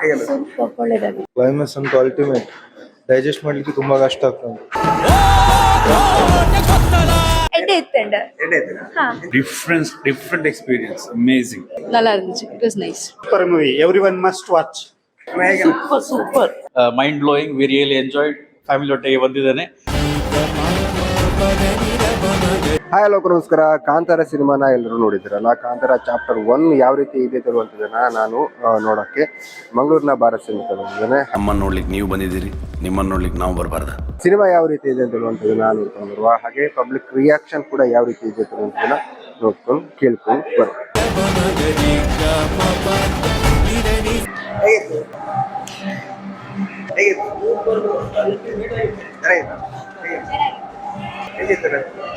Super ಒಳ್ಳೆದಾಗಿ. Climax ಅಂತೂ ultimate. Digest ಮಾಡ್ಲಿಕ್ಕೆ ತುಂಬಾ ಕಷ್ಟ ಆಗ್ತದೆ. different experience, amazing. நல்லா இருந்துச்சு. It was nice. Super movie. Everyone must watch. Super. Mind blowing. We really enjoyed. Family ಒಟ್ಟಿಗೆ ಬಂದಿದ್ದೇನೆ. ಹಾಯ್ ಹಲೋ ನಮಸ್ಕಾರ. ಕಾಂತಾರ ಸಿನಿಮಾನ ಎಲ್ಲರೂ ನೋಡಿದ್ರಲ್ಲ. ಕಾಂತಾರ ಚಾಪ್ಟರ್ 1 ಯಾವ ರೀತಿ ಇದೆ ಅನ್ನುವಂಥದ್ದನ್ನ ನಾನು ನೋಡೋಕ್ಕೆ ಮಂಗಳೂರಿನ ಭಾರತ್ ಸಿನಿಮಾ ಬಂದಿದ್ದೇನೆ. ನಮ್ಮನ್ನು ನೋಡ್ಲಿಕ್ಕೆ ನೀವು ಬಂದಿದ್ದೀರಿ, ನಿಮ್ಮನ್ನು ನೋಡ್ಲಿಕ್ಕೆ ನಾವು ಬರಬಾರ್ದ? ಸಿನಿಮಾ ಯಾವ ರೀತಿ ಇದೆ ಅಂತ ಹೇಳುವಂಥದ್ದನ್ನ ನೋಡ್ಕೊಂಡು ಬರುವ ಹಾಗೆ ಪಬ್ಲಿಕ್ ರಿಯಾಕ್ಷನ್ ಕೂಡ ಯಾವ ರೀತಿ ಇದೆ ಅನ್ನುವಂಥದ್ದನ್ನ ನೋಡ್ಕೊಂಡು ಕೇಳ್ಕೊಂಡು ಬರುವ.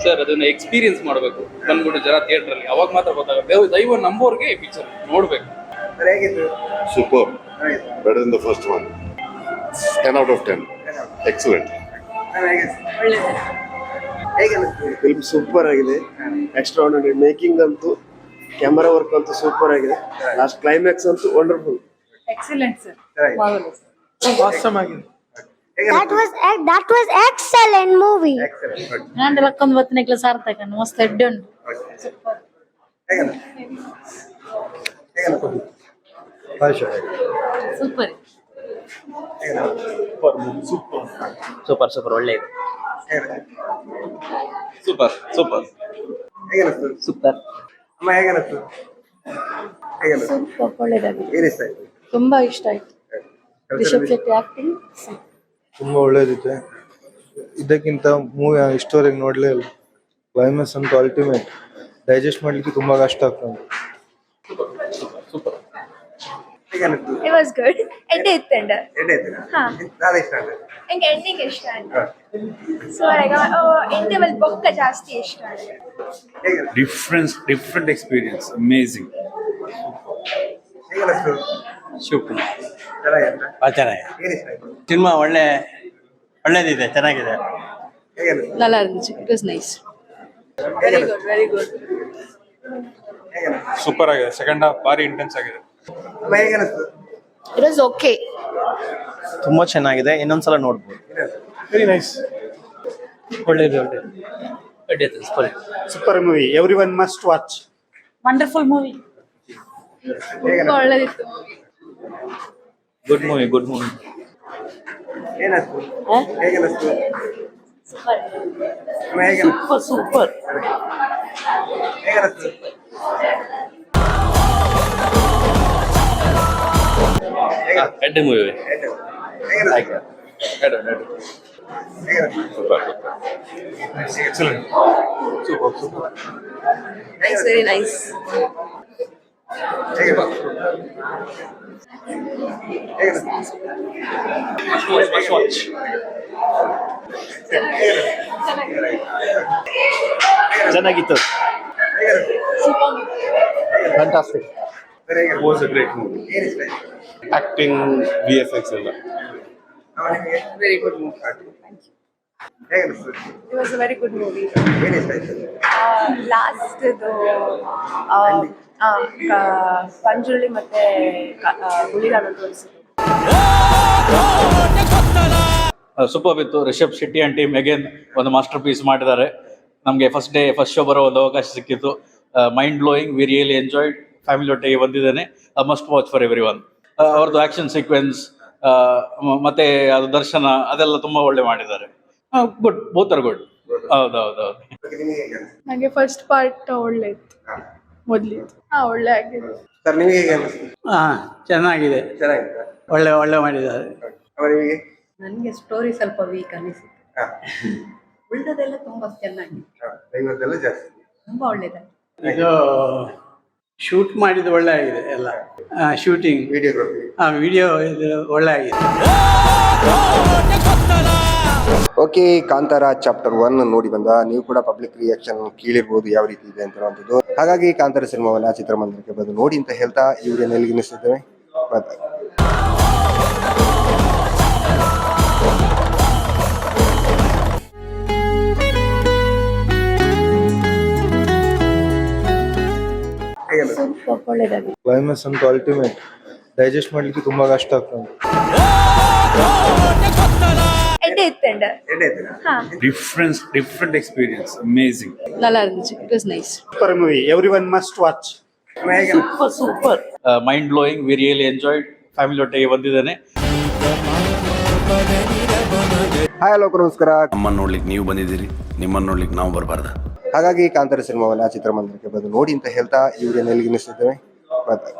ಸರ್ ಅದನ್ನ ಎಕ್ಸ್ಪೀರಿಯನ್ಸ್ ಮಾಡಬೇಕು, ಬಂದ್ಬಿಟ್ಟು ಜನ ಥಿಯೇಟರ್ ಅಲ್ಲಿ, ಅವಾಗ ಮಾತ್ರ ಗೊತ್ತಾಗುತ್ತೆ. ದೈವ ನಂಬೋರ್ಗೆ ಈ ಪಿಕ್ಚರ್ ನೋಡ್ಬೇಕು. Superb. Better than the first one. 10 out of 10. Excellent. Film super ಆಗಿದೆ. ಎಕ್ಸ್ಟ್ರಾರ್ಡಿನರಿ. ಮೇಕಿಂಗ್ ಅಂತೂ, ಕ್ಯಾಮರಾ ವರ್ಕ್ ಅಂತೂ ಸೂಪರ್ ಆಗಿದೆ. ಲಾಸ್ಟ್ ಕ್ಲೈಮ್ಯಾಕ್ಸ್ ಅಂತೂ wonderful. Excellent sir. Marvelous. Awesome ಆಗಿದೆ. That was excellent movie. ನಾನು ಲಕ್ಕಂದು ಬತ್ತನೆಕ್ಲ ಸಾರ್ಥಕ ಮಸ್ತ್ ಹೆಡ್ ಉಂಟು. ಸೂಪರ್. ಸೂಪರ್ ಒಳ್ಳೆ ಇದೆ. ಸೂಪರ್ ಸೂಪರ್ ಒಳ್ಳೆದಾಗಿ. ತುಂಬಾ ಇಷ್ಟ ಆಯ್ತು. ರಿಷಬ್ ಶೆಟ್ಟಿ ಆಕ್ಟಿಂಗ್ ತುಂಬಾ ಒಳ್ಳೇದಿದೆ. ಇದಕ್ಕಿಂತ ಮೂವಿ ಇಷ್ಟವರೆಗೆ ನೋಡ್ಲೇ ಇಲ್ಲ. ಕ್ಲೈಮ್ಯಾಕ್ಸ್ ಅಂತೂ ಅಲ್ಟಿಮೇಟ್. ಡೈಜೆಸ್ಟ್ ಮಾಡ್ಲಿಕ್ಕೆ ತುಂಬಾ ಕಷ್ಟ ಆಗ್ತದೆ. It was good. Edde ittende. Ha. Enge ending ishta ante. So interval bokka jaasti ishta ante. Different experience, amazing. Super. Cinema ಒಳ್ಳೇದಿದೆ, ಚೆನ್ನಾಗಿದೆ. நல்லா இருந்துச்சு. It was nice. Very good. Super ಆಗಿದೆ. ಸೆಕೆಂಡ್ ಹಾಫ್ ಭಾರಿ ಇಂಟೆನ್ಸ್ ಆಗಿದೆ. It was okay. ತುಂಬಾ ಚೆನ್ನಾಗಿದೆ. ಇನ್ನೊಂದ್ಸಲ ನೋಡ್ಬೋದು. Very nice. ಒಳ್ಳೇದು. Super movie. Everyone must watch. Wonderful movie. ತುಂಬಾ ಒಳ್ಳೆದಿತ್ತು. Good movie. Super. Hit movie. Excellent. Super. Nice, very nice. Must watch. ಚೆನ್ನಾಗಿತ್ತು. Fantastic. It was a great movie. Acting, VFX ಎಲ್ಲ. Very good movie. It was a very good movie. Last Panjurli ಮತ್ತೆ ಹುಲಿಗಳನ್ನು ತೋರಿಸಿದ್ರು. Super ಇತ್ತು. Rishab Shetty and team again ಒಂದು masterpiece ಮಾಡಿದ್ದಾರೆ. ನಮಗೆ first show ಬರೋ ಒಂದು ಅವಕಾಶ ಸಿಕ್ಕಿತ್ತು. Mind blowing. We really enjoyed. Family ಒಟ್ಟಿಗೆ ಬಂದಿದ್ದೇನೆ. Must watch for every one. ಅವ್ರದ್ದು ಆಕ್ಷನ್ ಸೀಕ್ವೆನ್ಸ್ ಮತ್ತೆ ಅದು ದರ್ಶನ ಅದೆಲ್ಲ ತುಂಬಾ ಒಳ್ಳೆ ಮಾಡಿದ್ದಾರೆ. Good, both are good. ಹೌದು. ನನಗೆ ಫಸ್ಟ್ ಪಾರ್ಟ್ ಒಳ್ಳೆ ಇತ್ತು. ಮೊದಲಿದ್ದು ಒಳ್ಳೆ ಆಗಿದೆ. ಸರ್ ನಿಮಗೆ ಹೇಗೆ ಅನಿಸ್ತು? ಚೆನ್ನಾಗಿದೆ. ಒಳ್ಳೆ ಮಾಡಿದ್ದಾರೆ. ನನಗೆ ಸ್ಟೋರಿ ಸ್ವಲ್ಪ ವೀಕ್ ಅನಿಸಿತು. ಉಳಿದದೆಲ್ಲ ತುಂಬಾ ಚೆನ್ನಾಗಿದೆ. ತುಂಬಾ ಒಳ್ಳೇದಾಗಿದೆ. ಇದು ಶೂಟ್ ಮಾಡಿದ ಒಳ್ಳೆ ಆಗಿದೆ ಎಲ್ಲ. ಶೂಟಿಂಗ್, ವಿಡಿಯೋ ಇದು ಒಳ್ಳೆ ಆಗಿದೆ. ಓಕೆ, ಕಾಂತಾರ ಚಾಪ್ಟರ್ 1 ನೋಡಿ ಬಂದ. ನೀವು ಕೂಡ ಪಬ್ಲಿಕ್ ರಿಯಾಕ್ಷನ್ ಕೇಳಿರ್ಬೋದು ಯಾವ ರೀತಿ ಇದೆ ಅಂತ. ಹಾಗಾಗಿ ಕಾಂತಾರ ಸಿನಿಮಾವನ್ನ ಚಿತ್ರಮಂದಿರಕ್ಕೆ ಬಂದು ನೋಡಿ ಅಂತ ಹೇಳ್ತಾ ಈ ವಿಡಿಯೋನ ಎಲ್ಲಿಗೆ ನಿಲ್ಲಿಸಿದ್ದೇವೆ. ಸೂಪರ್ ಒಳ್ಳೆದಾಗಿ. ಕ್ಲೈಮ್ಯಾಕ್ಸ್ ಅಂತೂ ಅಲ್ಟಿಮೇಟ್. ಡೈಜೆಸ್ಟ್ ಮಾಡ್ಲಿಕ್ಕೆ ತುಂಬಾ ಕಷ್ಟ ಆಗ್ತದೆ. എന്റെ എത്തുണ്ട് ആ different experience, amazing. நல்லா இருந்துச்சு. It was nice. Super movie, everyone must watch. Mind blowing, we really enjoyed. Family ಒಟ್ಟಿಗೆ ಬಂದಿದ್ದೇನೆ. ಹಾಯ್ ಹಲೋ ನಮಸ್ಕಾರ. ನಮ್ಮನ್ನು ನೋಡ್ಲಿಕ್ಕೆ ನೀವು ಬಂದಿದ್ದೀರಿ, ನಿಮ್ಮನ್ನು ನೋಡ್ಲಿಕ್ಕೆ ನಾವು ಬರಬಾರ್ದ? ಹಾಗಾಗಿ ಕಾಂತಾರ ಸಿನಿಮಾವನ್ನ ಚಿತ್ರಮಂದಿರಕ್ಕೆ ಬಂದು ನೋಡಿ ಅಂತ ಹೇಳ್ತಾ ಈ ವಿಡಿಯೋನ ಎಲ್ಲಿಗೆ ನಿಲ್ಲಿಸಿದ್ದೇವೆ. ಬಾಯ್ ಬಾಯ್.